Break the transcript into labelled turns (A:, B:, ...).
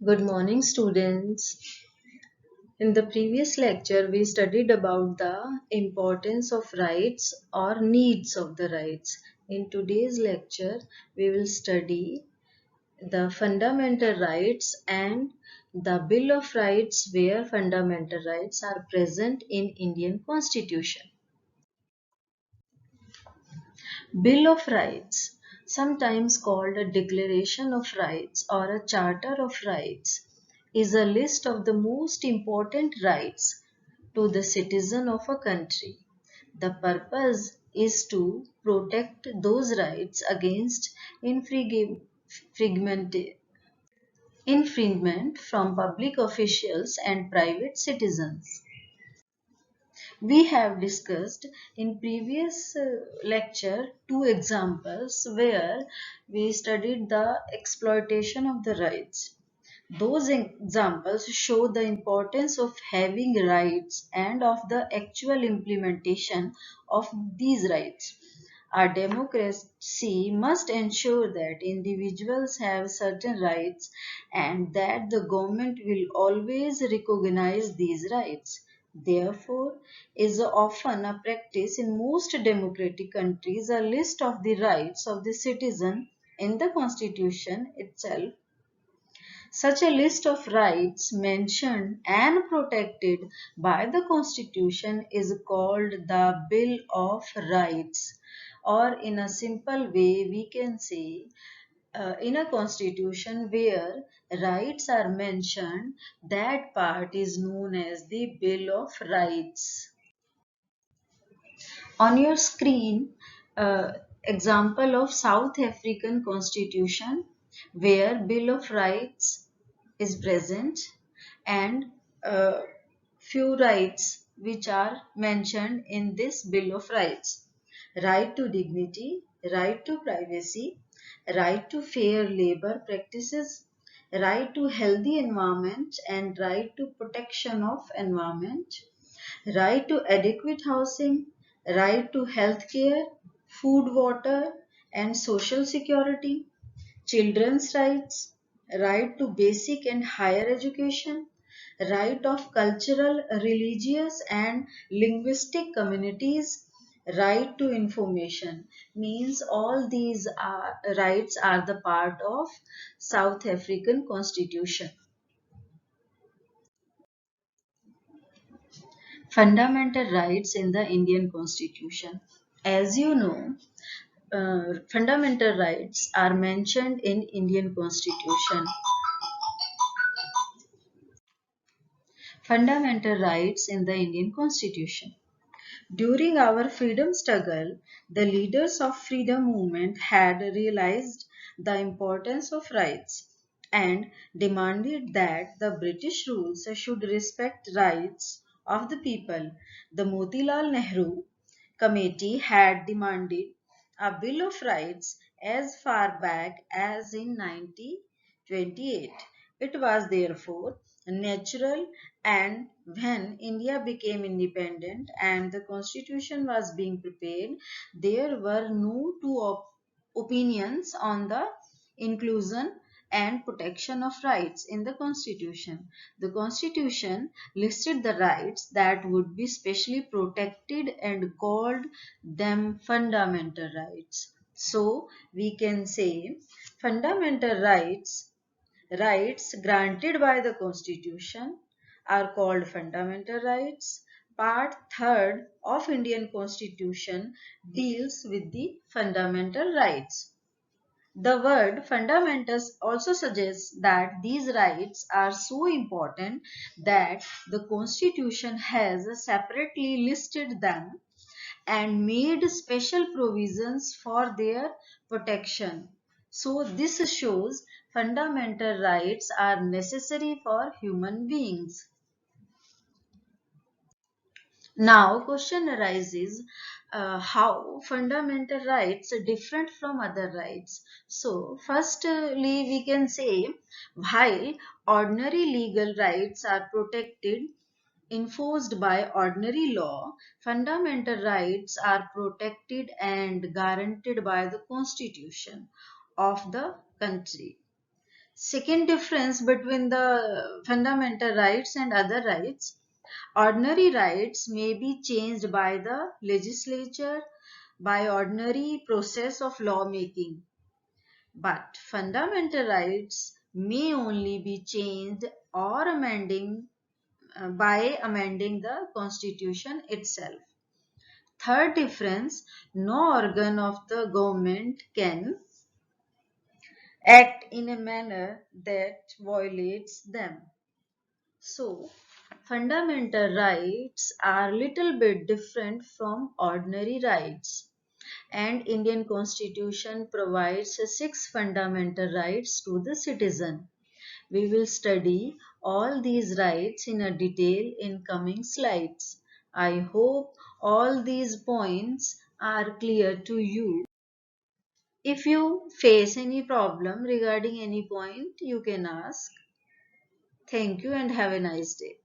A: Good morning, students. In the previous lecture, we studied about the importance of rights or needs of the rights. In today's lecture, we will study the fundamental rights and the Bill of Rights where fundamental rights are present in Indian Constitution. Bill of Rights, sometimes called a Declaration of Rights or a Charter of Rights, is a list of the most important rights to the citizen of a country. The purpose is to protect those rights against infringement infringement from public officials and private citizens. We have discussed in previous lecture two examples where we studied the exploitation of the rights. Those examples show the importance of having rights and of the actual implementation of these rights. Our democracy must ensure that individuals have certain rights and that the government will always recognize these rights. Therefore, is often a practice in most democratic countries a list of the rights of the citizen in the constitution itself. Such a list of rights mentioned and protected by the Constitution is called the Bill of Rights. Or, in a simple way, we can say in a constitution where rights are mentioned, that part is known as the Bill of Rights. On your screen, example of South African constitution where Bill of Rights is present and uh, few rights which are mentioned in this Bill of Rights. Right to dignity, right to privacy, right to fair labor practices, right to healthy environment and right to protection of environment, right to adequate housing, right to health care, food, water, and social security, children's rights, right to basic and higher education, right of cultural, religious, and linguistic communities, right to information. Means all these rights are the part of South African Constitution. Fundamental rights in the Indian Constitution. As you know, fundamental rights are mentioned in Indian Constitution. Fundamental rights in the Indian Constitution. During our freedom struggle, the leaders of freedom movement had realized the importance of rights and demanded that the British rules should respect rights of the people. The Motilal Nehru Committee had demanded a Bill of Rights as far back as in 1928. It was therefore natural, and when India became independent and the constitution was being prepared, there were no two opinions on the inclusion and protection of rights in the constitution. The constitution listed the rights that would be specially protected and called them fundamental rights. So we can say fundamental rights granted by the Constitution are called fundamental rights. Part 3 of Indian Constitution deals with the fundamental rights. The word fundamentals also suggests that these rights are so important that the Constitution has separately listed them and made special provisions for their protection. So this shows fundamental rights are necessary for human beings. Now question arises, how fundamental rights are different from other rights. So firstly we can say while ordinary legal rights are protected enforced by ordinary law, fundamental rights are protected and guaranteed by the Constitution of the country. Second difference between the fundamental rights and other rights. Ordinary rights may be changed by the legislature by ordinary process of lawmaking, but fundamental rights may only be changed or by amending the constitution itself. Third difference, no organ of the government can act in a manner that violates them. So, fundamental rights are little bit different from ordinary rights, and Indian Constitution provides six fundamental rights to the citizen. We will study all these rights in a detail in coming slides. I hope all these points are clear to you. If you face any problem regarding any point, you can ask. Thank you and have a nice day.